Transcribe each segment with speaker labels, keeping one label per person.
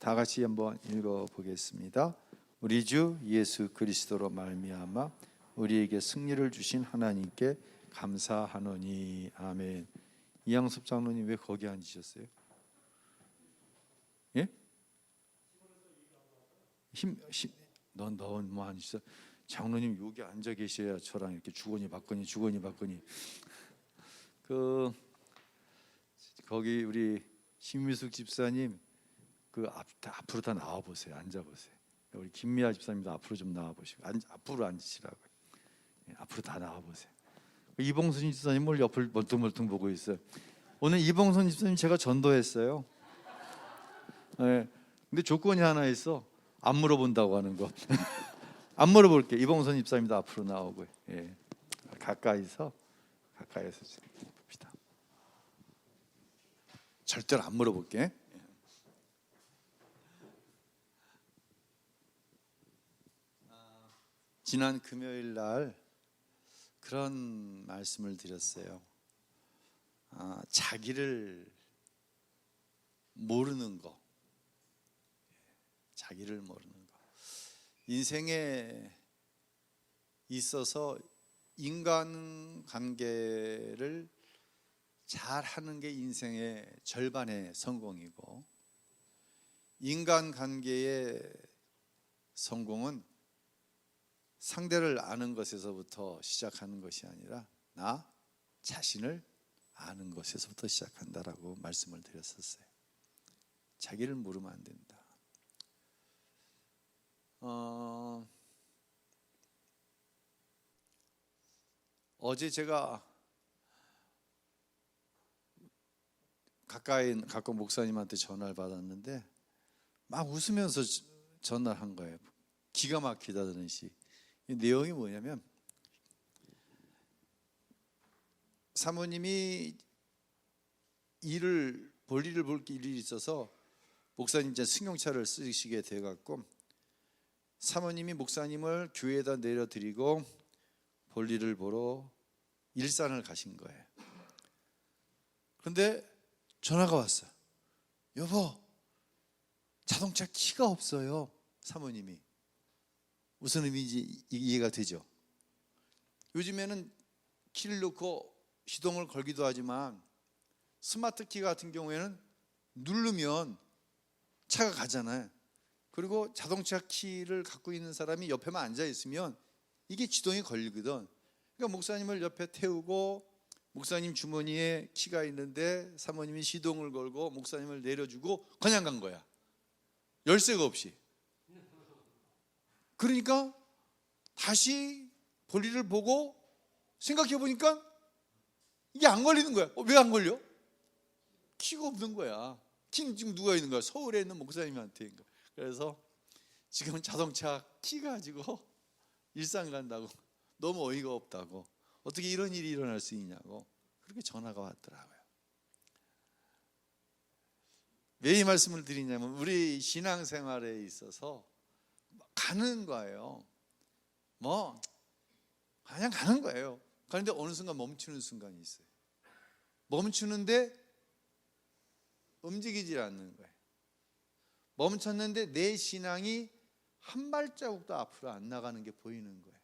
Speaker 1: 다 같이 한번 읽어보겠습니다. 우리 주 예수 그리스도로 말미암아 우리에게 승리를 주신 하나님께 감사하노니. 아멘. 이양섭 장로님 왜 거기 앉으셨어요? 예? 넌 뭐 앉으셨어? 장로님 여기 앉아 계셔야 저랑 이렇게 주거니 받거니 거기 우리 신미숙 집사님 앞으로 다 나와 보세요. 앉아 보세요. 우리 김미아 집사님도 앞으로 좀 나와 보시고 앞으로 앉으시라고. 앞으로 다 나와 보세요. 이봉순 집사님을 옆을 멀뚱멀뚱 보고 있어요. 오늘 이봉순 집사님 제가 전도했어요. 네. 근데 조건이 하나 있어. 안 물어본다고 하는 거. 안 물어볼게. 이봉순 집사님도 앞으로 나오고. 예. 가까이서 봅시다. 절대로 안 물어볼게. 지난 금요일 날 그런 말씀을 드렸어요. 자기를 모르는 거. 자기를 모르는 거. 인생에 있어서 인간관계를 잘 하는 게 인생의 절반의 성공이고, 인간관계의 성공은 상대를 아는 것에서부터 시작하는 것이 아니라 나 자신을 아는 것에서부터 시작한다라고 말씀을 드렸었어요. 자기를 모르면 안 된다. 어제 제가 가까운 목사님한테 전화를 받았는데 막 웃으면서 전화를 한 거예요. 기가 막히다는 시. 이 내용이 뭐냐면, 사모님이 볼일을 볼 일이 있어서 목사님 이제 승용차를 쓰시게 돼 갖고 사모님이 목사님을 교회에다 내려드리고 볼일을 보러 일산을 가신 거예요. 그런데 전화가 왔어요. 여보, 자동차 키가 없어요. 사모님이. 무슨 의미인지 이해가 되죠? 요즘에는 키를 넣고 시동을 걸기도 하지만 스마트 키 같은 경우에는 누르면 차가 가잖아요. 그리고 자동차 키를 갖고 있는 사람이 옆에만 앉아 있으면 이게 시동이 걸리거든. 그러니까 목사님을 옆에 태우고 목사님 주머니에 키가 있는데 사모님이 시동을 걸고 목사님을 내려주고 그냥 간 거야. 열쇠가 없이. 그러니까 다시 볼일을 보고 생각해 보니까 이게 안 걸리는 거야. 왜 안 걸려? 키가 없는 거야. 키는 지금 누가 있는 거야? 서울에 있는 목사님한테. 그래서 지금 자동차 키 가지고 일산 간다고, 너무 어이가 없다고, 어떻게 이런 일이 일어날 수 있냐고 그렇게 전화가 왔더라고요. 왜 이 말씀을 드리냐면, 우리 신앙생활에 있어서 가는 거예요. 그냥 가는 거예요. 그런데 어느 순간 멈추는 순간이 있어요. 멈추는데 움직이질 않는 거예요. 멈췄는데 내 신앙이 한 발자국도 앞으로 안 나가는 게 보이는 거예요.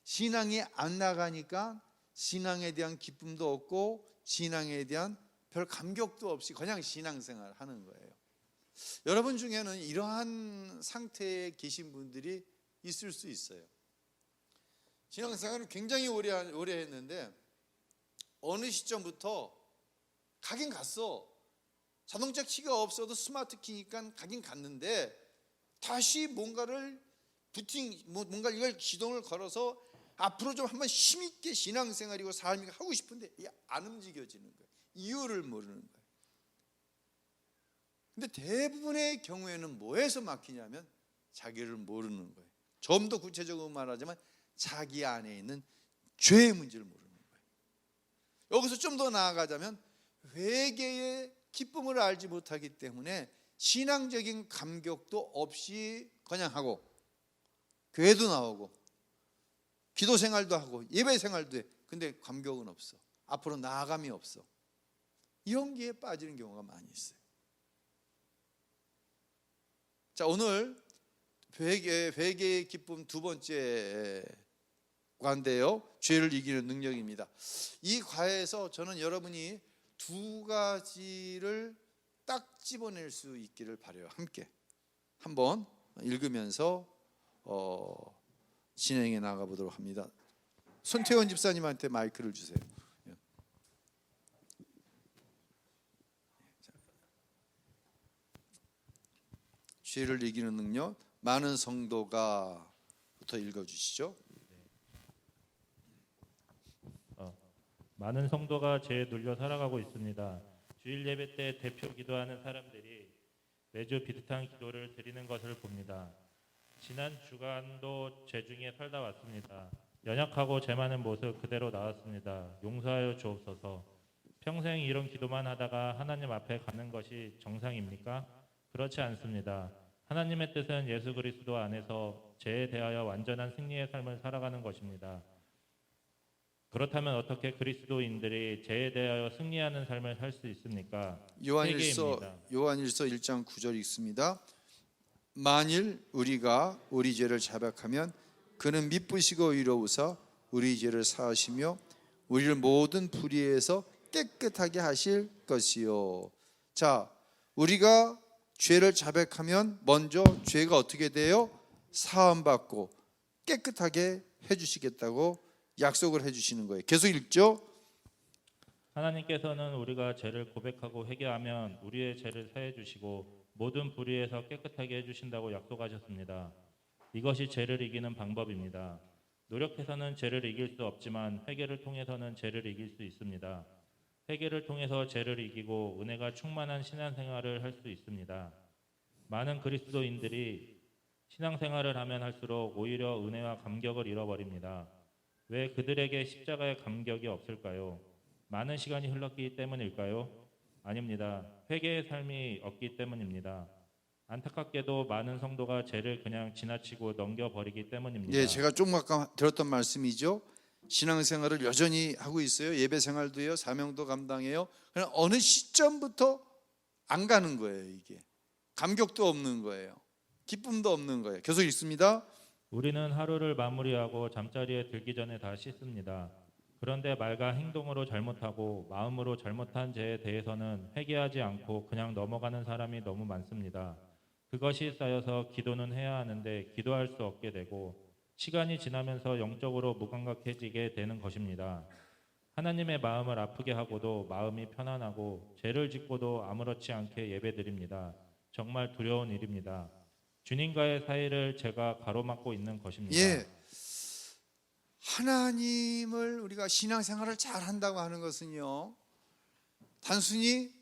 Speaker 1: 신앙이 안 나가니까 신앙에 대한 기쁨도 없고 신앙에 대한 별 감격도 없이 그냥 신앙생활 하는 거예요. 여러분 중에는 이러한 상태에 계신 분들이 있을 수 있어요. 신앙생활을 굉장히 오래 했는데 어느 시점부터 가긴 갔어. 자동차 키가 없어도 스마트 키니까 가긴 갔는데 다시 뭔가를 뭔가 이걸 시동을 걸어서 앞으로 좀 한번 힘있게 신앙생활이고 삶이 하고 싶은데 안 움직여지는 거예요. 이유를 모르는 거예요. 근데 대부분의 경우에는 뭐에서 막히냐면 자기를 모르는 거예요. 좀 더 구체적으로 말하자면 자기 안에 있는 죄의 문제를 모르는 거예요. 여기서 좀 더 나아가자면 회개의 기쁨을 알지 못하기 때문에 신앙적인 감격도 없이 그냥 하고 교회도 나오고 기도 생활도 하고 예배 생활도 해. 근데 감격은 없어. 앞으로 나아감이 없어. 이런 게 빠지는 경우가 많이 있어요. 자, 오늘 회개의 기쁨 두 번째 과인데요, 죄를 이기는 능력입니다. 이 과에서 저는 여러분이 두 가지를 딱 집어낼 수 있기를 바라요. 함께 한번 읽으면서 진행해 나가 보도록 합니다. 손태원 집사님한테 마이크를 주세요. 죄를 이기는 능력, 많은 성도가부터 읽어주시죠.
Speaker 2: 많은 성도가 죄에 눌려 살아가고 있습니다. 주일 예배 때 대표 기도하는 사람들이 매주 비슷한 기도를 드리는 것을 봅니다. 지난 주간도 죄 중에 살다 왔습니다. 연약하고 죄 많은 모습 그대로 나왔습니다. 용서하여 주옵소서. 평생 이런 기도만 하다가 하나님 앞에 가는 것이 정상입니까? 그렇지 않습니다. 하나님의 뜻은 예수 그리스도 안에서 죄에 대하여 완전한 승리의 삶을 살아가는 것입니다. 그렇다면 어떻게 그리스도인들이 죄에 대하여 승리하는 삶을 살 수 있습니까?
Speaker 1: 요한일서 1장 9절 읽습니다. 만일 우리가 우리 죄를 자백하면 그는 미쁘시고 의로우사 우리 죄를 사하시며 우리를 모든 불의에서 깨끗하게 하실 것이요. 자, 우리가 죄를 자백하면 먼저 죄가 어떻게 돼요? 사함받고 깨끗하게 해주시겠다고 약속을 해주시는 거예요. 계속 읽죠.
Speaker 2: 하나님께서는 우리가 죄를 고백하고 회개하면 우리의 죄를 사해 주시고 모든 불의에서 깨끗하게 해주신다고 약속하셨습니다. 이것이 죄를 이기는 방법입니다. 노력해서는 죄를 이길 수 없지만 회개를 통해서는 죄를 이길 수 있습니다. 회개를 통해서 죄를 이기고 은혜가 충만한 신앙생활을 할 수 있습니다. 많은 그리스도인들이 신앙생활을 하면 할수록 오히려 은혜와 감격을 잃어버립니다. 왜 그들에게 십자가의 감격이 없을까요? 많은 시간이 흘렀기 때문일까요? 아닙니다. 회개의 삶이 없기 때문입니다. 안타깝게도 많은 성도가 죄를 그냥 지나치고 넘겨버리기 때문입니다.
Speaker 1: 예, 제가 조금 아까 들었던 말씀이죠. 신앙생활을 여전히 하고 있어요. 예배생활도요, 사명도 감당해요. 그러나 어느 시점부터 안 가는 거예요. 이게 감격도 없는 거예요. 기쁨도 없는 거예요. 계속 읽습니다.
Speaker 2: 우리는 하루를 마무리하고 잠자리에 들기 전에 다 씻습니다. 그런데 말과 행동으로 잘못하고 마음으로 잘못한 죄에 대해서는 회개하지 않고 그냥 넘어가는 사람이 너무 많습니다. 그것이 쌓여서 기도는 해야 하는데 기도할 수 없게 되고 시간이 지나면서 영적으로 무감각해지게 되는 것입니다. 하나님의 마음을 아프게 하고도 마음이 편안하고 죄를 짓고도 아무렇지 않게 예배드립니다. 정말 두려운 일입니다. 주님과의 사이를 제가 가로막고 있는 것입니다.
Speaker 1: 예, 하나님을 우리가 신앙생활을 잘 한다고 하는 것은요, 단순히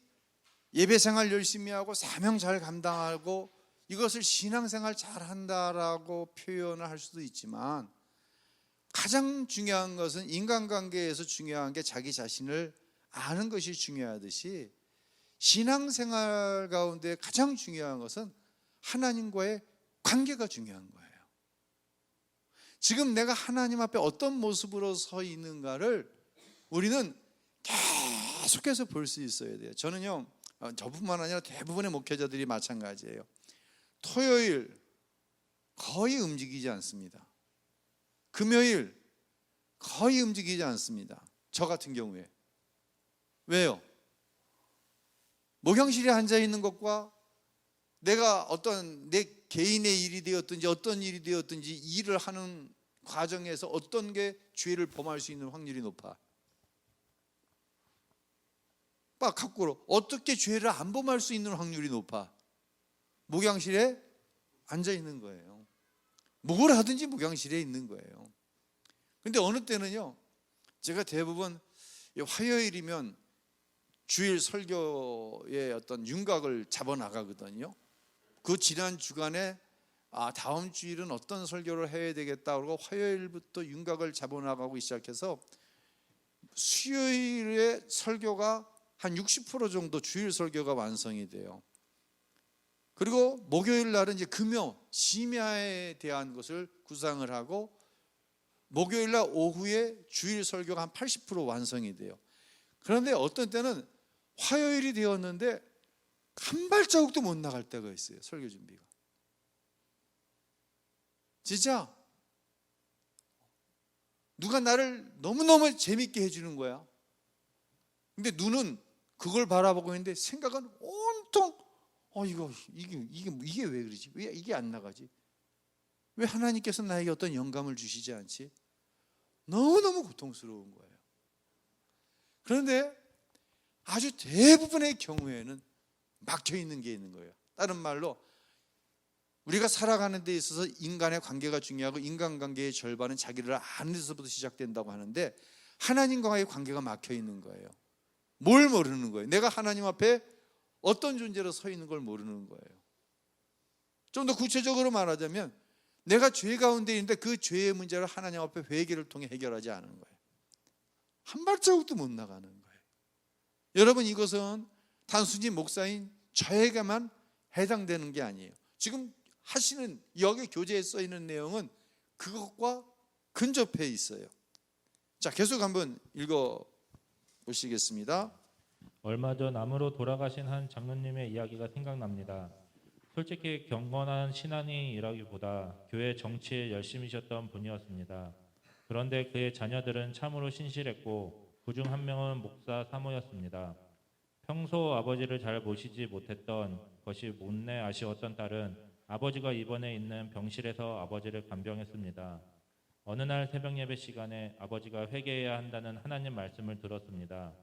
Speaker 1: 예배생활 열심히 하고 사명 잘 감당하고 이것을 신앙생활 잘 한다라고 표현을 할 수도 있지만, 가장 중요한 것은 인간관계에서 중요한 게 자기 자신을 아는 것이 중요하듯이 신앙생활 가운데 가장 중요한 것은 하나님과의 관계가 중요한 거예요. 지금 내가 하나님 앞에 어떤 모습으로 서 있는가를 우리는 계속해서 볼 수 있어야 돼요. 저는요, 저뿐만 아니라 대부분의 목회자들이 마찬가지예요. 토요일 거의 움직이지 않습니다. 금요일 거의 움직이지 않습니다. 저 같은 경우에. 왜요? 목욕실에 앉아 있는 것과 내가 어떤 내 개인의 일이 되었든지 어떤 일이 되었든지 일을 하는 과정에서 어떤 게 죄를 범할 수 있는 확률이 높아? 거꾸로 어떻게 죄를 안 범할 수 있는 확률이 높아? 목욕실에 앉아 있는 거예요. 뭘 하든지 목욕실에 있는 거예요. 근데 어느 때는요, 제가 대부분 화요일이면 주일 설교의 어떤 윤곽을 잡아 나가거든요. 그 지난 주간에 다음 주일은 어떤 설교를 해야 되겠다 그러고 화요일부터 윤곽을 잡아 나가고 시작해서 수요일에 설교가 한 60% 정도 주일 설교가 완성이 돼요. 그리고 목요일 날은 이제 금요 심야에 대한 것을 구상을 하고 목요일 날 오후에 주일 설교가 한 80% 완성이 돼요. 그런데 어떤 때는 화요일이 되었는데 한 발자국도 못 나갈 때가 있어요. 설교 준비가. 진짜 누가 나를 너무너무 재밌게 해주는 거야. 근데 눈은 그걸 바라보고 있는데 생각은 온통 이게 왜 그러지? 왜 이게 안 나가지? 왜 하나님께서 나에게 어떤 영감을 주시지 않지? 너무너무 고통스러운 거예요. 그런데 아주 대부분의 경우에는 막혀 있는 게 있는 거예요. 다른 말로 우리가 살아가는 데 있어서 인간의 관계가 중요하고 인간관계의 절반은 자기를 아는 데서부터 시작된다고 하는데 하나님과의 관계가 막혀 있는 거예요. 뭘 모르는 거예요? 내가 하나님 앞에 어떤 존재로 서 있는 걸 모르는 거예요. 좀 더 구체적으로 말하자면 내가 죄 가운데 있는데 그 죄의 문제를 하나님 앞에 회개를 통해 해결하지 않은 거예요. 한 발자국도 못 나가는 거예요. 여러분, 이것은 단순히 목사인 저에게만 해당되는 게 아니에요. 지금 하시는 여기 교재에 써 있는 내용은 그것과 근접해 있어요. 자, 계속 한번 읽어 보시겠습니다.
Speaker 2: 얼마 전 암으로 돌아가신 한 장로님의 이야기가 생각납니다. 솔직히 경건한 신앙인이라기보다 교회 정치에 열심히셨던 분이었습니다. 그런데 그의 자녀들은 참으로 신실했고 그중 한 명은 목사 사모였습니다. 평소 아버지를 잘 모시지 못했던 것이 못내 아쉬웠던 딸은 아버지가 입원해 있는 병실에서 아버지를 간병했습니다. 어느 날 새벽 예배 시간에 아버지가 회개해야 한다는 하나님 말씀을 들었습니다.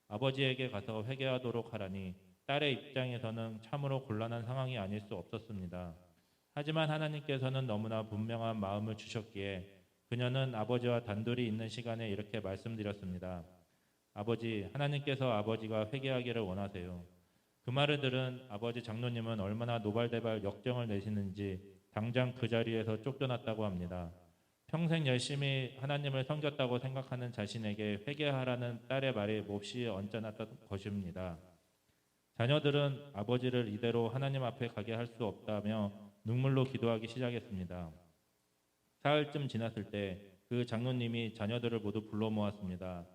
Speaker 2: 아버지에게 가서 회개하도록 하라니 딸의 입장에서는 참으로 곤란한 상황이 아닐 수 없었습니다. 하지만 하나님께서는 너무나 분명한 마음을 주셨기에 그녀는 아버지와 단둘이 있는 시간에 이렇게 말씀드렸습니다. 아버지, 하나님께서 아버지가 회개하기를 원하세요. 그 말을 들은 아버지 장로님은 얼마나 노발대발 역정을 내시는지 당장 그 자리에서 쫓겨났다고 합니다. 평생 열심히 하나님을 섬겼다고 생각하는 자신에게 회개하라는 딸의 말이 몹시 언짢았던 것입니다. 자녀들은 아버지를 이대로 하나님 앞에 가게 할 수 없다며 눈물로 기도하기 시작했습니다. 사흘쯤 지났을 때 그 장로님이 자녀들을 모두 불러 모았습니다.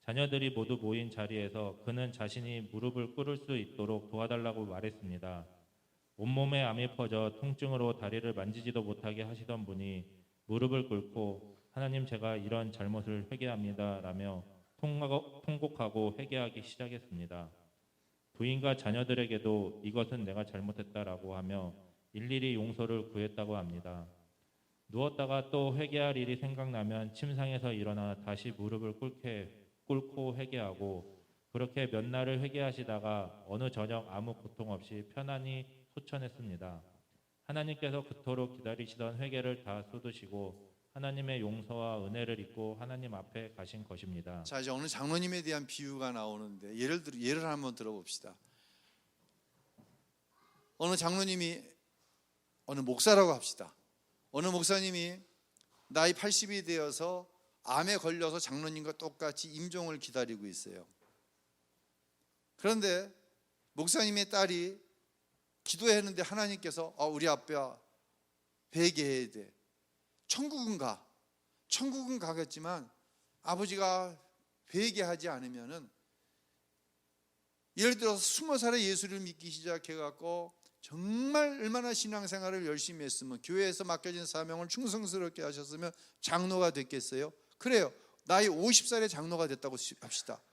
Speaker 2: 자녀들이 모두 모인 자리에서 그는 자신이 무릎을 꿇을 수 있도록 도와달라고 말했습니다. 온몸에 암이 퍼져 통증으로 다리를 만지지도 못하게 하시던 분이 무릎을 꿇고 하나님, 제가 이런 잘못을 회개합니다 라며 통곡하고 회개하기 시작했습니다. 부인과 자녀들에게도 이것은 내가 잘못했다라고 하며 일일이 용서를 구했다고 합니다. 누웠다가 또 회개할 일이 생각나면 침상에서 일어나 다시 무릎을 꿇고 회개하고 그렇게 몇 날을 회개하시다가 어느 저녁 아무 고통 없이 편안히 소천했습니다. 하나님께서 그토록 기다리시던 회개를 다 쏟으시고 하나님의 용서와 은혜를 입고 하나님 앞에 가신 것입니다.
Speaker 1: 자, 이제 오늘 장로님에 대한 비유가 나오는데 예를 한번 들어봅시다. 어느 장로님이 어느 목사라고 합시다. 어느 목사님이 나이 80이 되어서 암에 걸려서 장로님과 똑같이 임종을 기다리고 있어요. 그런데 목사님의 딸이 기도했는데 하나님께서 우리 아빠 회개해야 돼. 천국은 가. 천국은 가겠지만 아버지가 회개하지 않으면은, 예를 들어서 20살에 예수를 믿기 시작해갖고 정말 얼마나 신앙생활을 열심히 했으면, 교회에서 맡겨진 사명을 충성스럽게 하셨으면 장로가 됐겠어요? 그래요. 나이 50살에 장로가 됐다고 합시다.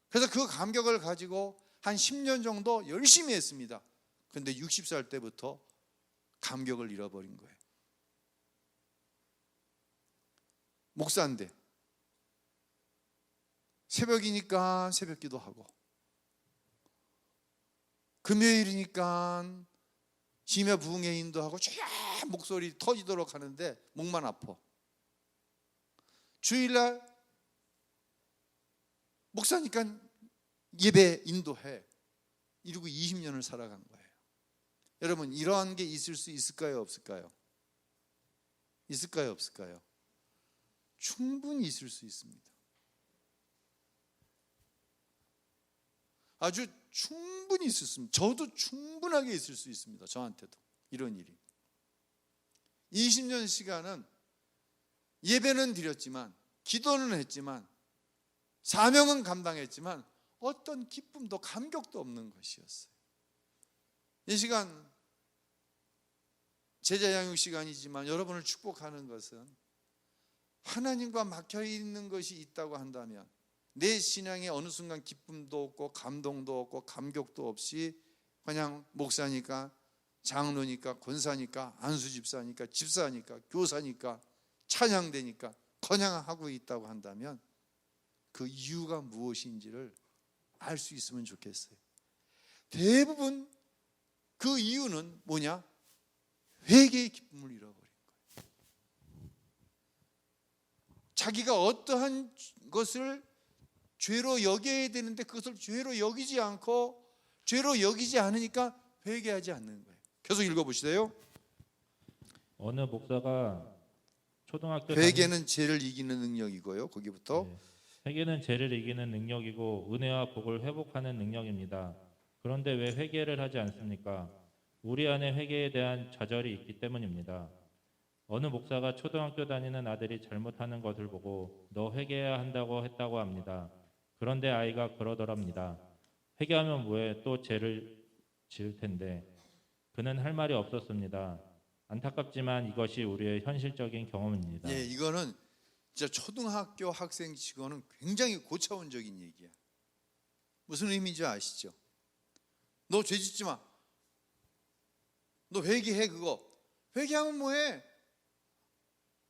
Speaker 1: 그래서 그 감격을 가지고 한 10년 정도 열심히 했습니다. 그런데 60살 때부터 감격을 잃어버린 거예요. 목사인데 새벽이니까 새벽 기도하고, 금요일이니까 심야 부흥회 인도하고 쫙 목소리 터지도록 하는데 목만 아파. 주일날 목사니까 예배 인도해. 이러고 20년을 살아간 거예요. 여러분, 이러한 게 있을 수 있을까요, 없을까요? 있을까요, 없을까요? 충분히 있을 수 있습니다. 아주 충분히 있을 수 있습니다. 저도 충분하게 있을 수 있습니다. 저한테도 이런 일이. 20년 시간은 예배는 드렸지만, 기도는 했지만, 사명은 감당했지만 어떤 기쁨도 감격도 없는 것이었어요. 이 시간 제자 양육 시간이지만 여러분을 축복하는 것은 하나님과 막혀 있는 것이 있다고 한다면 내 신앙에 어느 순간 기쁨도 없고 감동도 없고 감격도 없이 그냥 목사니까 장로니까 권사니까 안수집사니까 집사니까 교사니까 찬양되니까 그냥 하고 있다고 한다면 그 이유가 무엇인지를 알 수 있으면 좋겠어요. 대부분 그 이유는 뭐냐? 회개의 기쁨을 잃어버린 거예요. 자기가 어떠한 것을 죄로 여겨야 되는데 그것을 죄로 여기지 않고 죄로 여기지 않으니까 회개하지 않는 거예요. 계속 읽어보시세요.
Speaker 2: 어느 목사가 초등학교
Speaker 1: 회개는 죄를 이기는 능력이고요. 거기부터
Speaker 2: 네. 회개는 죄를 이기는 능력이고 은혜와 복을 회복하는 능력입니다. 그런데 왜 회개를 하지 않습니까? 우리 안에 회개에 대한 좌절이 있기 때문입니다. 어느 목사가 초등학교 다니는 아들이 잘못하는 것을 보고 너 회개해야 한다고 했다고 합니다. 그런데 아이가 그러더랍니다. 회개하면 뭐해? 또 죄를 지을 텐데. 그는 할 말이 없었습니다. 안타깝지만 이것이 우리의 현실적인 경험입니다.
Speaker 1: 예, 이거는 진짜 초등학교 학생치고는 굉장히 고차원적인 얘기야. 무슨 의미인지 아시죠? 너 죄 짓지 마. 너 회개해. 그거 회개하면 뭐해?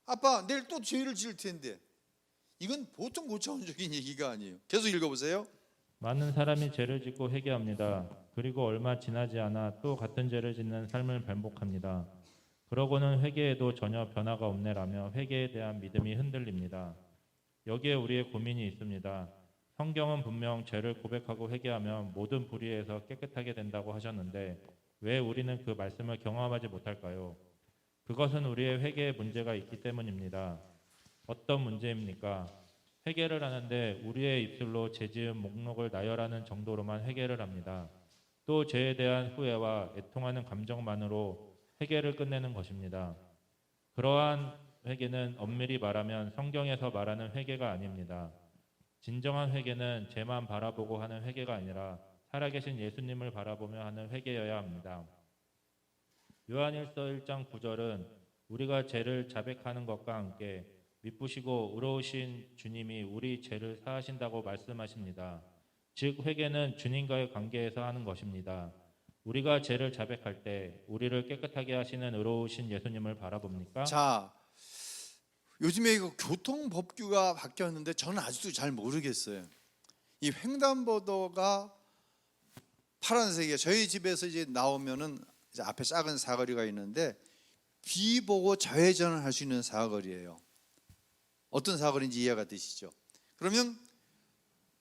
Speaker 1: 아빠 내일 또 죄를 지을 텐데. 이건 보통 고차원적인 얘기가 아니에요. 계속 읽어보세요.
Speaker 2: 많은 사람이 죄를 짓고 회개합니다. 그리고 얼마 지나지 않아 또 같은 죄를 짓는 삶을 반복합니다. 그러고는 회개에도 전혀 변화가 없네라며 회개에 대한 믿음이 흔들립니다. 여기에 우리의 고민이 있습니다. 성경은 분명 죄를 고백하고 회개하면 모든 불의에서 깨끗하게 된다고 하셨는데 왜 우리는 그 말씀을 경험하지 못할까요? 그것은 우리의 회개에 문제가 있기 때문입니다. 어떤 문제입니까? 회개를 하는데 우리의 입술로 죄 지은 목록을 나열하는 정도로만 회개를 합니다. 또 죄에 대한 후회와 애통하는 감정만으로 회개를 끝내는 것입니다. 그러한 회개는 엄밀히 말하면 성경에서 말하는 회개가 아닙니다. 진정한 회개는 죄만 바라보고 하는 회개가 아니라 살아계신 예수님을 바라보며 하는 회개여야 합니다. 요한일서 1장 9절은 우리가 죄를 자백하는 것과 함께 미쁘시고 의로우신 주님이 우리 죄를 사하신다고 말씀하십니다. 즉 회개는 주님과의 관계에서 하는 것입니다. 우리가 죄를 자백할 때 우리를 깨끗하게 하시는 의로우신 예수님을 바라봅니까?
Speaker 1: 자, 요즘에 이거 교통법규가 바뀌었는데 저는 아직도 잘 모르겠어요. 이 횡단보도가 파란색이에요. 저희 집에서 이제 나오면은 이제 앞에 작은 사거리가 있는데 비보고 좌회전을 할 수 있는 사거리예요. 어떤 사거리인지 이해가 되시죠? 그러면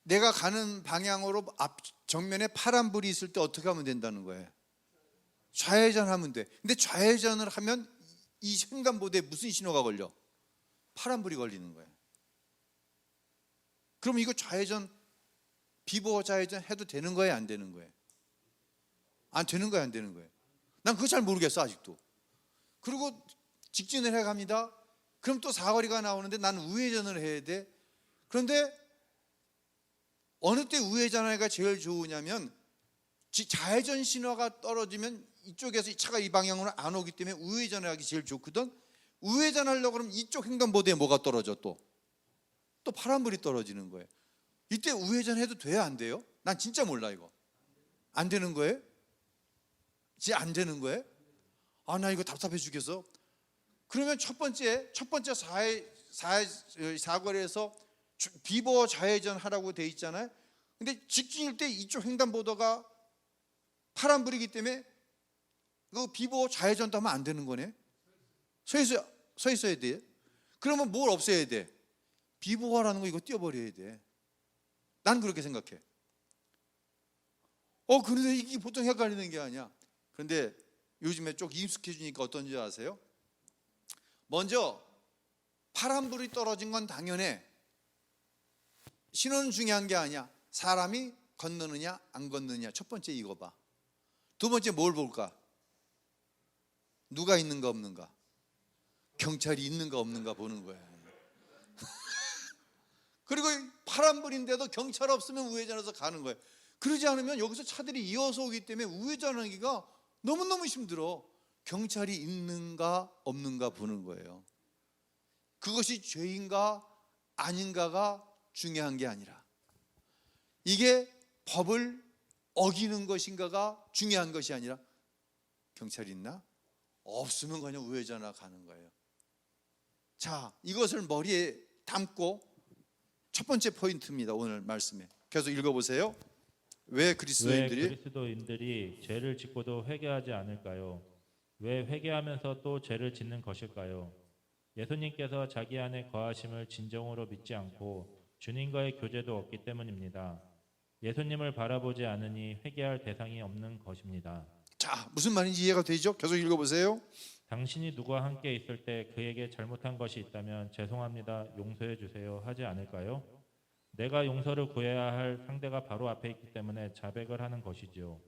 Speaker 1: 내가 가는 방향으로 앞 정면에 파란불이 있을 때 어떻게 하면 된다는 거예요? 좌회전하면 돼. 근데 좌회전을 하면 이 횡단보도에 무슨 신호가 걸려? 파란불이 걸리는 거예요. 그럼 이거 좌회전 비보고 좌회전 해도 되는 거예요, 안 되는 거예요? 안 되는 거예요, 안 되는 거예요? 난 그거 잘 모르겠어 아직도. 그리고 직진을 해 갑니다. 그럼 또 사거리가 나오는데 나는 우회전을 해야 돼. 그런데 어느 때 우회전하기가 제일 좋으냐면 좌회전 신호가 떨어지면 이쪽에서 이 차가 이 방향으로 안 오기 때문에 우회전을 하기 제일 좋거든. 우회전하려고 그러면 이쪽 횡단보도에 뭐가 떨어져 또 파란불이 떨어지는 거예요. 이때 우회전해도 돼요, 안 돼요? 난 진짜 몰라 이거. 안 되는 거예요? 진짜 안 되는 거예요? 아, 나 이거 답답해 죽겠어. 그러면 첫 번째 사거리에서 비보 좌회전 하라고 돼 있잖아요. 근데 직진일 때 이쪽 횡단보도가 파란불이기 때문에 그 비보 좌회전도 하면 안 되는 거네. 서 있어야 돼. 그러면 뭘 없애야 돼? 비보화라는 거 이거 띄워버려야 돼. 난 그렇게 생각해. 그런데 이게 보통 헷갈리는 게 아니야. 그런데 요즘에 좀 익숙해지니까 어떤지 아세요? 먼저 파란불이 떨어진 건 당연해. 신호는 중요한 게 아니야. 사람이 건너느냐 안 건너느냐. 첫 번째 이거 봐. 두 번째 뭘 볼까? 누가 있는가 없는가. 경찰이 있는가 없는가 보는 거야. 그리고 파란불인데도 경찰 없으면 우회전해서 가는 거예요. 그러지 않으면 여기서 차들이 이어서 오기 때문에 우회전하기가 너무너무 힘들어. 경찰이 있는가 없는가 보는 거예요. 그것이 죄인가 아닌가가 중요한 게 아니라 이게 법을 어기는 것인가가 중요한 것이 아니라 경찰이 있나? 없으면 그냥 우회전화 가는 거예요. 자, 이것을 머리에 담고 첫 번째 포인트입니다. 오늘 말씀에 계속 읽어보세요. 왜
Speaker 2: 그리스도인들이 죄를 짓고도 회개하지 않을까요? 왜 회개하면서 또 죄를 짓는 것일까요? 예수님께서 자기 안에 거하심을 진정으로 믿지 않고 주님과의 교제도 없기 때문입니다. 예수님을 바라보지 않으니 회개할 대상이 없는 것입니다.
Speaker 1: 자, 무슨 말인지 이해가 되죠? 계속 읽어보세요.
Speaker 2: 당신이 누구와 함께 있을 때 그에게 잘못한 것이 있다면 죄송합니다, 용서해 주세요 하지 않을까요? 내가 용서를 구해야 할 상대가 바로 앞에 있기 때문에 자백을 하는 것이지요.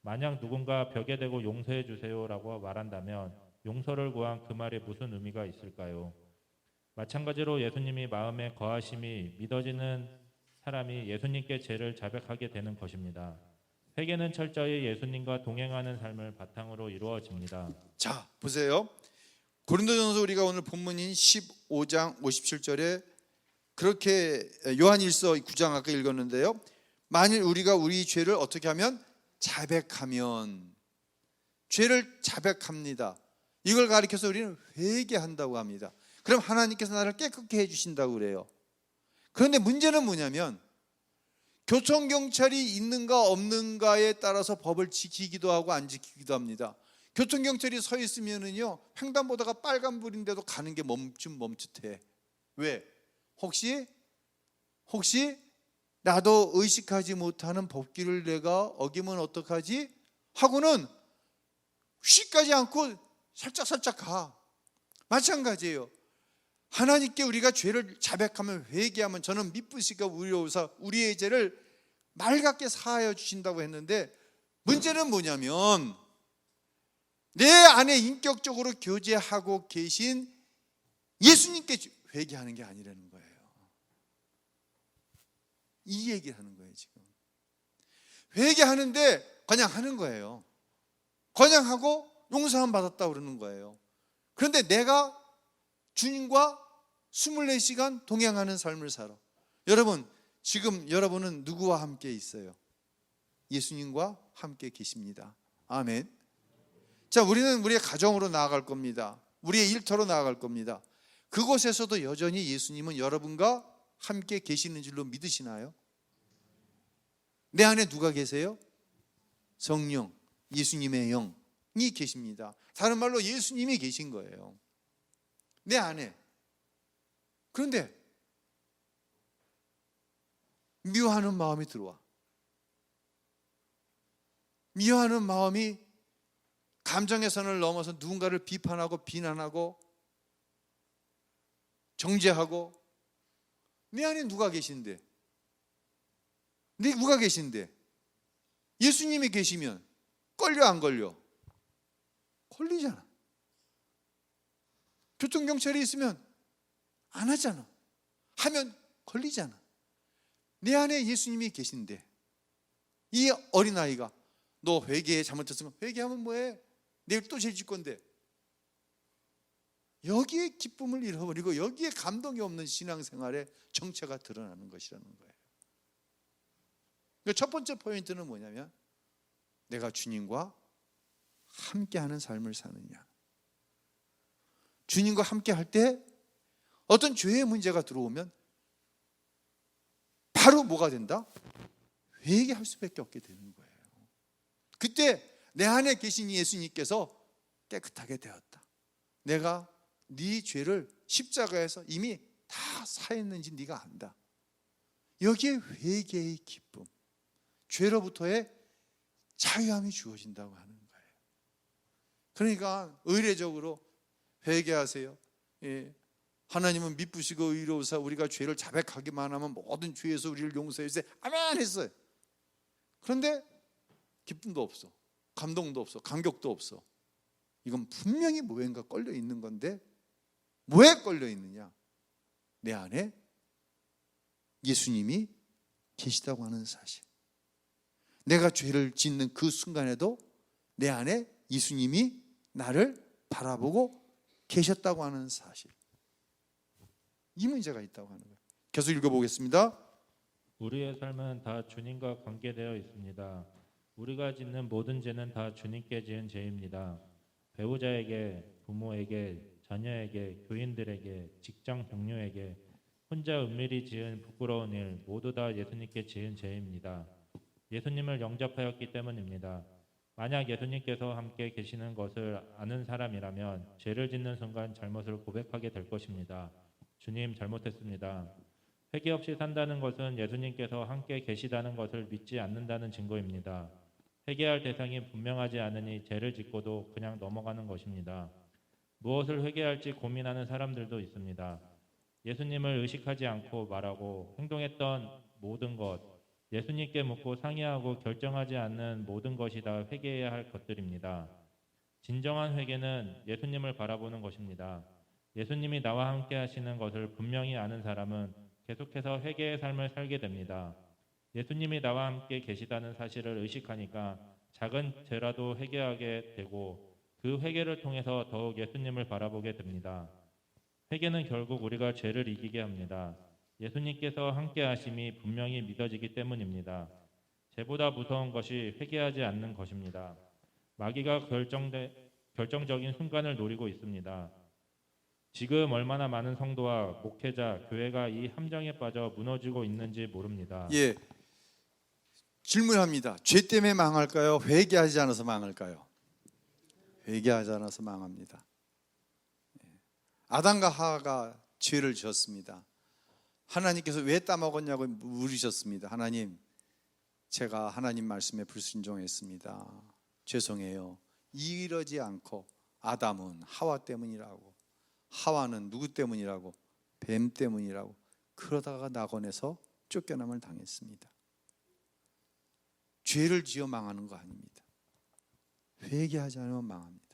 Speaker 2: 만약 누군가 벽에 대고 용서해 주세요라고 말한다면 용서를 구한 그 말에 무슨 의미가 있을까요? 마찬가지로 예수님이 마음에 거하심이 믿어지는 사람이 예수님께 죄를 자백하게 되는 것입니다. 회개는 철저히 예수님과 동행하는 삶을 바탕으로 이루어집니다.
Speaker 1: 자, 보세요. 고린도전서 우리가 오늘 본문인 15장 57절에 그렇게 요한일서 9장 아까 읽었는데요. 만일 우리가 우리 죄를 어떻게 하면 자백하면 죄를 자백합니다. 이걸 가리켜서 우리는 회개한다고 합니다. 그럼 하나님께서 나를 깨끗게 해주신다고 그래요. 그런데 문제는 뭐냐면 교통경찰이 있는가 없는가에 따라서 법을 지키기도 하고 안 지키기도 합니다. 교통경찰이 서 있으면은요, 횡단보도가 빨간불인데도 가는 게 멈칫해. 왜? 혹시 나도 의식하지 못하는 법규를 내가 어기면 어떡하지? 하고는 휘까지 않고 살짝 가. 마찬가지예요. 하나님께 우리가 죄를 자백하면 회개하면 저는 미쁘시고 의로우사 우리의 죄를 맑게 사하여 주신다고 했는데 문제는 뭐냐면 내 안에 인격적으로 교제하고 계신 예수님께 회개하는 게 아니라는 거예요. 이 얘기를 하는 거예요. 지금 회개하는데 그냥 하는 거예요. 그냥 하고 용서함 받았다 그러는 거예요. 그런데 내가 주님과 24시간 동행하는 삶을 살아. 여러분, 지금 여러분은 누구와 함께 있어요? 예수님과 함께 계십니다. 아멘. 자, 우리는 우리의 가정으로 나아갈 겁니다. 우리의 일터로 나아갈 겁니다. 그곳에서도 여전히 예수님은 여러분과 함께 계시는 줄로 믿으시나요? 내 안에 누가 계세요? 성령, 예수님의 영이 계십니다. 다른 말로 예수님이 계신 거예요. 내 안에. 그런데 미워하는 마음이 들어와. 미워하는 마음이 감정의 선을 넘어서 누군가를 비판하고 비난하고 정죄하고 내 안에 누가 계신데? 누가 계신데? 예수님이 계시면 걸려 안 걸려? 걸리잖아. 교통경찰이 있으면 안 하잖아. 하면 걸리잖아. 내 안에 예수님이 계신데 이 어린아이가 너 회개해 잘못했으면 회개하면 뭐해? 내일 또 죄 짓 건데. 여기에 기쁨을 잃어버리고 여기에 감동이 없는 신앙생활의 정체가 드러나는 것이라는 거예요. 첫 번째 포인트는 뭐냐면 내가 주님과 함께하는 삶을 사느냐. 주님과 함께할 때 어떤 죄의 문제가 들어오면 바로 뭐가 된다? 회개할 수밖에 없게 되는 거예요. 그때 내 안에 계신 예수님께서 깨끗하게 되었다. 내가 네 죄를 십자가에서 이미 다 사했는지 네가 안다. 여기에 회개의 기쁨, 죄로부터의 자유함이 주어진다고 하는 거예요. 그러니까 의례적으로 회개하세요. 예. 하나님은 미쁘시고 의로우사 우리가 죄를 자백하기만 하면 모든 죄에서 우리를 용서해 주세요. 아멘 했어요. 그런데 기쁨도 없어, 감동도 없어, 감격도 없어. 이건 분명히 뭐인가 걸려 있는 건데 뭐에 걸려 있느냐? 내 안에 예수님이 계시다고 하는 사실. 내가 죄를 짓는 그 순간에도 내 안에 예수님이 나를 바라보고 계셨다고 하는 사실, 이 문제가 있다고 하는 거예요. 계속 읽어보겠습니다.
Speaker 2: 우리의 삶은 다 주님과 관계되어 있습니다. 우리가 짓는 모든 죄는 다 주님께 지은 죄입니다. 배우자에게, 부모에게, 자녀에게, 교인들에게, 직장 동료에게 혼자 은밀히 지은 부끄러운 일 모두 다 예수님께 지은 죄입니다. 예수님을 영접하였기 때문입니다. 만약 예수님께서 함께 계시는 것을 아는 사람이라면 죄를 짓는 순간 잘못을 고백하게 될 것입니다. 주님, 잘못했습니다. 회개 없이 산다는 것은 예수님께서 함께 계시다는 것을 믿지 않는다는 증거입니다. 회개할 대상이 분명하지 않으니 죄를 짓고도 그냥 넘어가는 것입니다. 무엇을 회개할지 고민하는 사람들도 있습니다. 예수님을 의식하지 않고 말하고 행동했던 모든 것, 예수님께 묻고 상의하고 결정하지 않는 모든 것이 다 회개해야 할 것들입니다. 진정한 회개는 예수님을 바라보는 것입니다. 예수님이 나와 함께 하시는 것을 분명히 아는 사람은 계속해서 회개의 삶을 살게 됩니다. 예수님이 나와 함께 계시다는 사실을 의식하니까 작은 죄라도 회개하게 되고 그 회개를 통해서 더욱 예수님을 바라보게 됩니다. 회개는 결국 우리가 죄를 이기게 합니다. 예수님께서 함께 하심이 분명히 믿어지기 때문입니다. 죄보다 무서운 것이 회개하지 않는 것입니다. 마귀가 결정적인 순간을 노리고 있습니다. 지금 얼마나 많은 성도와 목회자, 교회가 이 함정에 빠져 무너지고 있는지 모릅니다.
Speaker 1: 예, 질문합니다. 죄 때문에 망할까요? 회개하지 않아서 망할까요? 회개하지 않아서 망합니다. 아담과 하와가 죄를 지었습니다. 하나님께서 왜 따먹었냐고 물으셨습니다. 하나님, 제가 하나님 말씀에 불순종했습니다. 죄송해요. 이러지 않고 아담은 하와 때문이라고, 하와는 누구 때문이라고? 뱀 때문이라고. 그러다가 낙원에서 쫓겨남을 당했습니다. 죄를 지어 망하는 거 아닙니다. 회개하지 않으면 망합니다.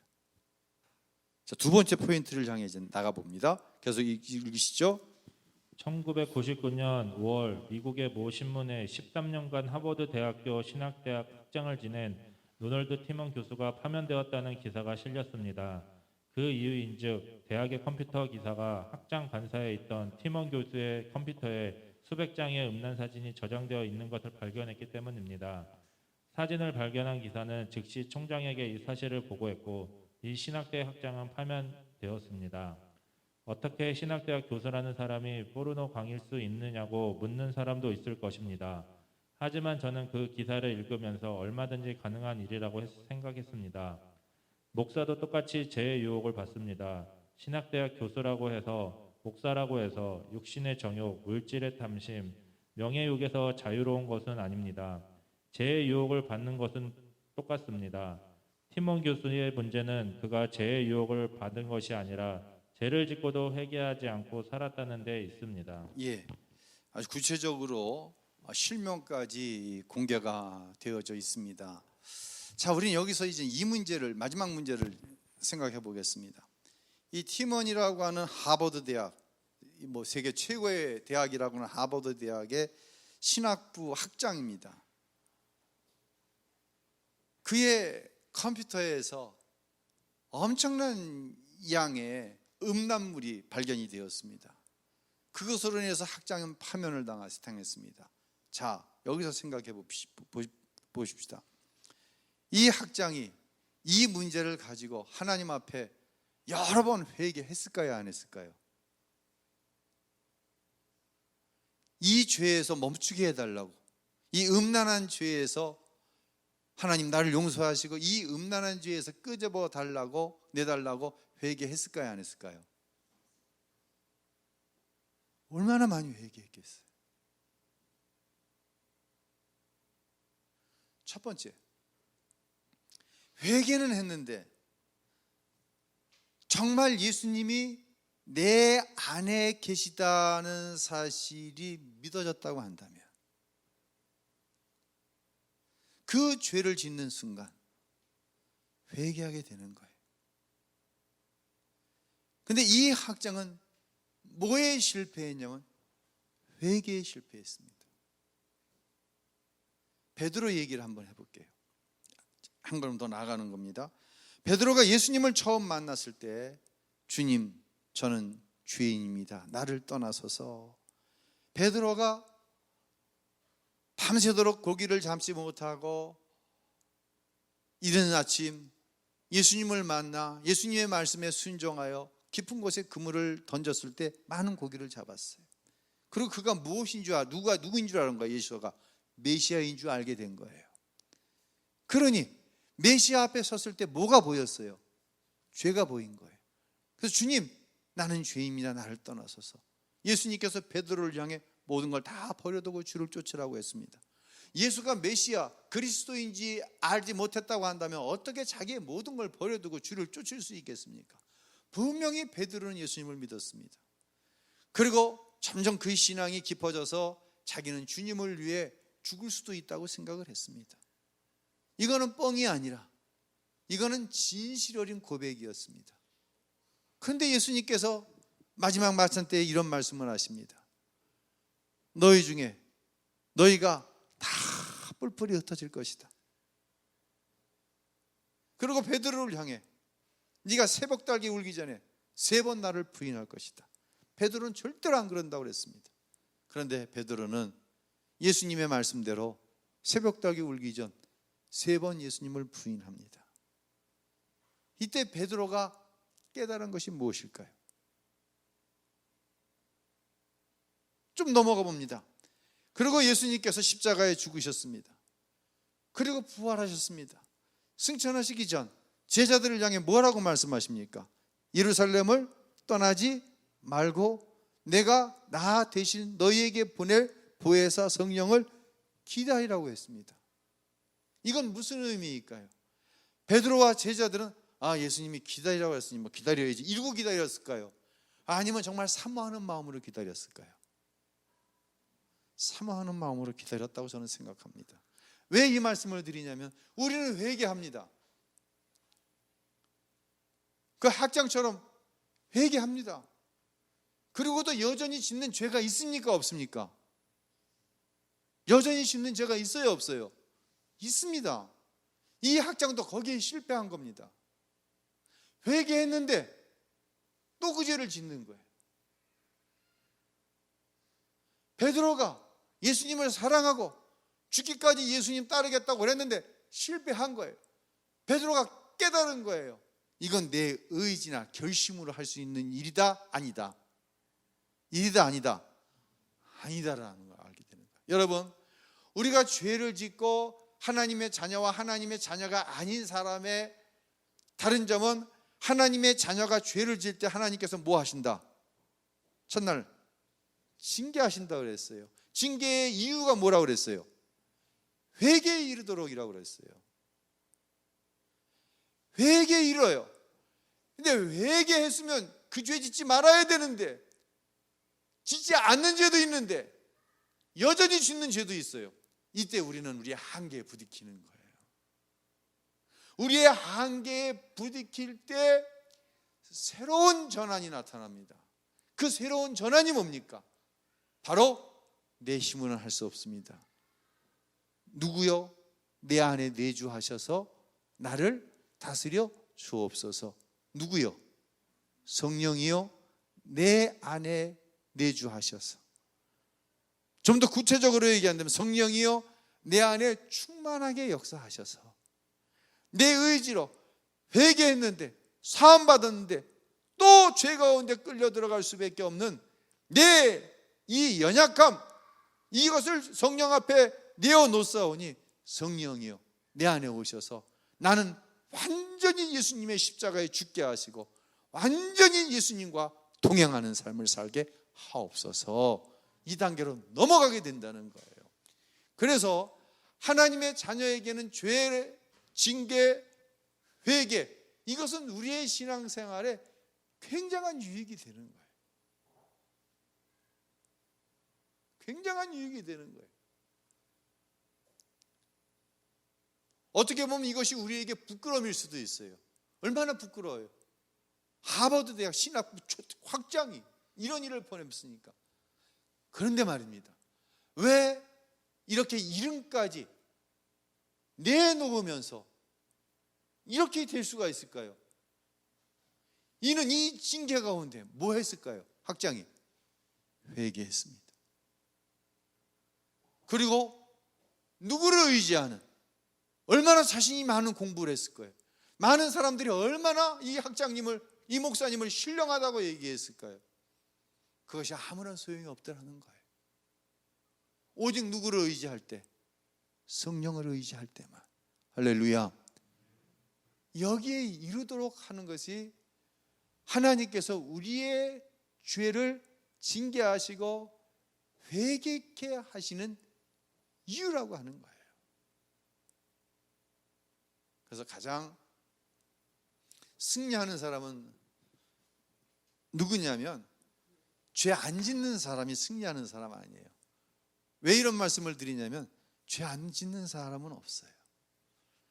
Speaker 1: 자, 두 번째 포인트를 향해 이제 나가봅니다. 계속 읽으시죠.
Speaker 2: 1999년 5월 미국의 모 신문에 13년간 하버드 대학교 신학대학 학장을 지낸 로널드 티먼 교수가 파면되었다는 기사가 실렸습니다. 그 이유인즉 대학의 컴퓨터 기사가 학장 반사에 있던 티먼 교수의 컴퓨터에 수백 장의 음란 사진이 저장되어 있는 것을 발견했기 때문입니다. 사진을 발견한 기사는 즉시 총장에게 이 사실을 보고했고 이 신학대 학장은 파면되었습니다. 어떻게 신학대학 교수라는 사람이 포르노 강의일 수 있느냐고 묻는 사람도 있을 것입니다. 하지만 저는 그 기사를 읽으면서 얼마든지 가능한 일이라고 생각했습니다. 목사도 똑같이 죄의 유혹을 받습니다. 신학대학 교수라고 해서, 목사라고 해서 육신의 정욕, 물질의 탐심, 명예욕에서 자유로운 것은 아닙니다. 죄의 유혹을 받는 것은 똑같습니다. 티몬 교수의 문제는 그가 죄의 유혹을 받은 것이 아니라 죄를 짓고도 회개하지 않고 살았다는 데 있습니다.
Speaker 1: 예, 아주 구체적으로 실명까지 공개가 되어져 있습니다. 자, 우리는 여기서 이제 이 문제를, 마지막 문제를 생각해 보겠습니다. 이 티먼이라고 하는 하버드 대학, 뭐 세계 최고의 대학이라고 하는 하버드 대학의 신학부 학장입니다. 그의 컴퓨터에서 엄청난 양의 음란물이 발견이 되었습니다. 그것으로 인해서 학장은 파면을 당했습니다. 자, 여기서 생각해 보십시다. 이 학장이 이 문제를 가지고 하나님 앞에 여러 번 회개했을까요? 안 했을까요? 이 죄에서 멈추게 해달라고, 이 음란한 죄에서 하나님 나를 용서하시고 이 음란한 죄에서 끄집어 달라고, 내달라고 회개했을까요? 안 했을까요? 얼마나 많이 회개했겠어요? 첫 번째, 회개는 했는데 정말 예수님이 내 안에 계시다는 사실이 믿어졌다고 한다면 그 죄를 짓는 순간 회개하게 되는 거예요. 근데 이 학장은 뭐에 실패했냐면 회개에 실패했습니다. 베드로 얘기를 한번 해볼게요. 한 걸음 더 나아가는 겁니다. 베드로가 예수님을 처음 만났을 때 주님, 저는 죄인입니다. 나를 떠나소서. 베드로가 밤새도록 고기를 잡지 못하고 이른 아침 예수님을 만나 예수님의 말씀에 순종하여 깊은 곳에 그물을 던졌을 때 많은 고기를 잡았어요. 그리고 그가 무엇인 줄 누구인 줄 아는 거예요. 예수가 메시아인 줄 알게 된 거예요. 그러니 메시아 앞에 섰을 때 뭐가 보였어요? 죄가 보인 거예요. 그래서 주님, 나는 죄인입니다. 나를 떠나소서. 예수님께서 베드로를 향해 모든 걸 다 버려두고 주를 쫓으라고 했습니다. 예수가 메시아 그리스도인지 알지 못했다고 한다면 어떻게 자기의 모든 걸 버려두고 주를 쫓을 수 있겠습니까? 분명히 베드로는 예수님을 믿었습니다. 그리고 점점 그의 신앙이 깊어져서 자기는 주님을 위해 죽을 수도 있다고 생각을 했습니다. 이거는 뻥이 아니라 이거는 진실 어린 고백이었습니다. 그런데 예수님께서 마지막 말씀 때 이런 말씀을 하십니다. 너희 중에 너희가 다 뿔뿔이 흩어질 것이다. 그리고 베드로를 향해 네가 새벽 달기 울기 전에 3번 나를 부인할 것이다. 베드로는 절대로 안 그런다고 그랬습니다. 그런데 베드로는 예수님의 말씀대로 새벽 달기 울기 전 3번 예수님을 부인합니다. 이때 베드로가 깨달은 것이 무엇일까요? 좀 넘어가 봅니다. 그리고 예수님께서 십자가에 죽으셨습니다. 그리고 부활하셨습니다. 승천하시기 전 제자들을 향해 뭐라고 말씀하십니까? 예루살렘을 떠나지 말고 내가 나 대신 너희에게 보낼 보혜사 성령을 기다리라고 했습니다. 이건 무슨 의미일까요? 베드로와 제자들은 예수님이 기다리라고 했으니 뭐 기다려야지 이러고 기다렸을까요? 아니면 정말 사모하는 마음으로 기다렸을까요? 사모하는 마음으로 기다렸다고 저는 생각합니다. 왜 이 말씀을 드리냐면 우리는 회개합니다. 그 학장처럼 회개합니다. 그리고도 여전히 짓는 죄가 있습니까? 없습니까? 여전히 짓는 죄가 있어요? 없어요? 있습니다. 이 학장도 거기에 실패한 겁니다. 회개했는데 또 그 죄를 짓는 거예요. 베드로가 예수님을 사랑하고 죽기까지 예수님 따르겠다고 그랬는데 실패한 거예요. 베드로가 깨달은 거예요. 이건 내 의지나 결심으로 할 수 있는 일이다 아니다. 일이다 아니다. 아니다라는 걸 알게 되는 거예요. 여러분, 우리가 죄를 짓고 하나님의 자녀와 하나님의 자녀가 아닌 사람의 다른 점은 하나님의 자녀가 죄를 지을 때 하나님께서 뭐 하신다? 첫날 징계하신다 그랬어요. 징계의 이유가 뭐라고 그랬어요? 회개에 이르도록이라고 그랬어요. 회개에 이르러요. 근데 회개했으면 그 죄 짓지 말아야 되는데 짓지 않는 죄도 있는데 여전히 짓는 죄도 있어요. 이때 우리는 우리의 한계에 부딪히는 거예요. 우리의 한계에 부딪힐 때 새로운 전환이 나타납니다. 그 새로운 전환이 뭡니까? 바로 내 힘으로는 할 수 없습니다. 누구요? 내 안에 내주하셔서 나를 다스려 주옵소서. 누구요? 성령이요? 내 안에 내주하셔서. 좀 더 구체적으로 얘기한다면 성령이요? 내 안에 충만하게 역사하셔서 내 의지로 회개했는데 사함 받았는데 또 죄 가운데 끌려 들어갈 수밖에 없는 내 이 연약함, 이것을 성령 앞에 내어놓사오니 성령이요 내 안에 오셔서 나는 완전히 예수님의 십자가에 죽게 하시고 완전히 예수님과 동행하는 삶을 살게 하옵소서. 이 단계로 넘어가게 된다는 거예요. 그래서 하나님의 자녀에게는 죄, 징계, 회개, 이것은 우리의 신앙생활에 굉장한 유익이 되는 거예요. 굉장한 유익이 되는 거예요. 어떻게 보면 이것이 우리에게 부끄러움일 수도 있어요. 얼마나 부끄러워요. 하버드 대학 신학 확장이 이런 일을 보냈으니까. 그런데 말입니다. 왜 이렇게 이름까지 내놓으면서 이렇게 될 수가 있을까요? 이는 이 징계 가운데 뭐 했을까요? 학장이 회개했습니다. 그리고 누구를 의지하는, 얼마나 자신이 많은 공부를 했을 거예요. 많은 사람들이 얼마나 이 학장님을, 이 목사님을 신령하다고 얘기했을까요? 그것이 아무런 소용이 없더라는 거예요. 오직 누구를 의지할 때? 성령을 의지할 때만. 할렐루야. 여기에 이르도록 하는 것이 하나님께서 우리의 죄를 징계하시고 회개케 하시는 이유라고 하는 거예요. 그래서 가장 승리하는 사람은 누구냐면 죄 안 짓는 사람이 승리하는 사람 아니에요. 왜 이런 말씀을 드리냐면 죄 안 짓는 사람은 없어요.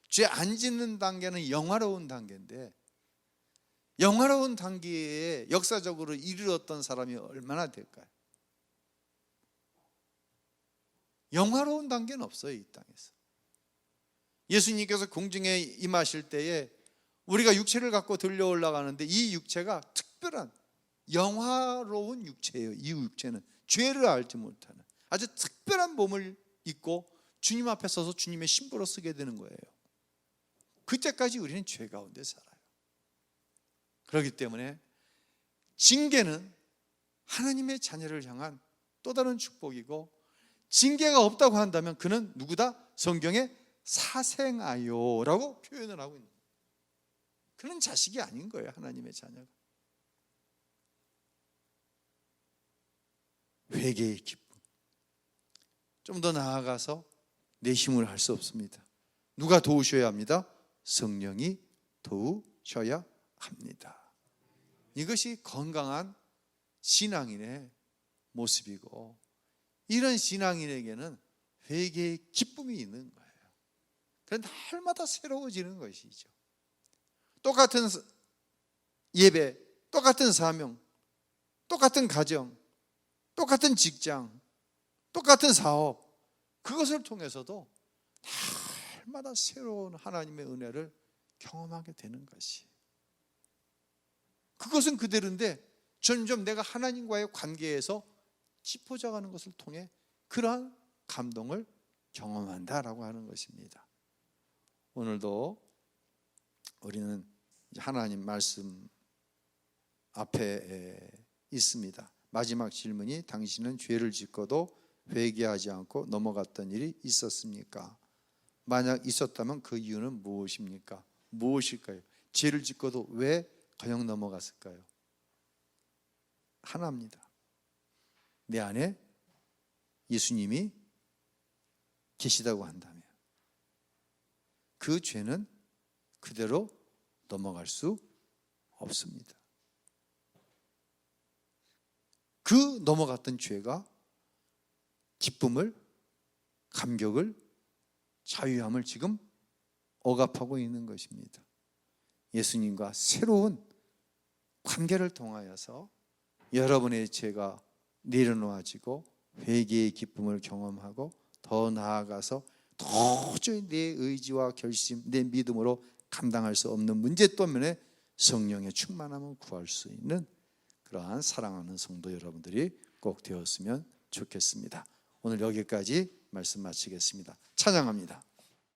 Speaker 1: 죄 안 짓는 단계는 영화로운 단계인데, 영화로운 단계에 역사적으로 이르렀던 사람이 얼마나 될까요? 영화로운 단계는 없어요, 이 땅에서. 예수님께서 공중에 임하실 때에 우리가 육체를 갖고 들려 올라가는데 이 육체가 특별한 영화로운 육체예요. 이 육체는 죄를 알지 못하는 아주 특별한 몸을 입고 주님 앞에 서서 주님의 신부로 쓰게 되는 거예요. 그때까지 우리는 죄 가운데 살아요. 그렇기 때문에 징계는 하나님의 자녀를 향한 또 다른 축복이고, 징계가 없다고 한다면 그는 누구다? 성경에 사생아요라고 표현을 하고 있는 거예요. 그는 자식이 아닌 거예요, 하나님의 자녀가. 회개의 기쁨. 좀 더 나아가서 내 힘을 할 수 없습니다. 누가 도우셔야 합니다? 성령이 도우셔야 합니다. 이것이 건강한 신앙인의 모습이고, 이런 신앙인에게는 회개의 기쁨이 있는 거예요. 그런데 날마다 새로워지는 것이죠. 똑같은 예배, 똑같은 사명, 똑같은 가정, 똑같은 직장, 똑같은 사업, 그것을 통해서도 날마다 새로운 하나님의 은혜를 경험하게 되는 것이, 그것은 그대로인데 점점 내가 하나님과의 관계에서 깊어져가는 것을 통해 그러한 감동을 경험한다라고 하는 것입니다. 오늘도 우리는 하나님 말씀 앞에 있습니다. 마지막 질문이 당신은 죄를 짓고도 회개하지 않고 넘어갔던 일이 있었습니까? 만약 있었다면 그 이유는 무엇입니까? 무엇일까요? 죄를 짓고도 왜 그냥 넘어갔을까요? 하나입니다. 내 안에 예수님이 계시다고 한다면 그 죄는 그대로 넘어갈 수 없습니다. 그 넘어갔던 죄가 기쁨을, 감격을, 자유함을 지금 억압하고 있는 것입니다. 예수님과 새로운 관계를 통하여서 여러분의 죄가 내려놓아지고 회개의 기쁨을 경험하고, 더 나아가서 도저히 내 의지와 결심, 내 믿음으로 감당할 수 없는 문제 때문에 성령의 충만함을 구할 수 있는 그러한 사랑하는 성도 여러분들이 꼭 되었으면 좋겠습니다. 오늘 여기까지 말씀 마치겠습니다. 찬양합니다.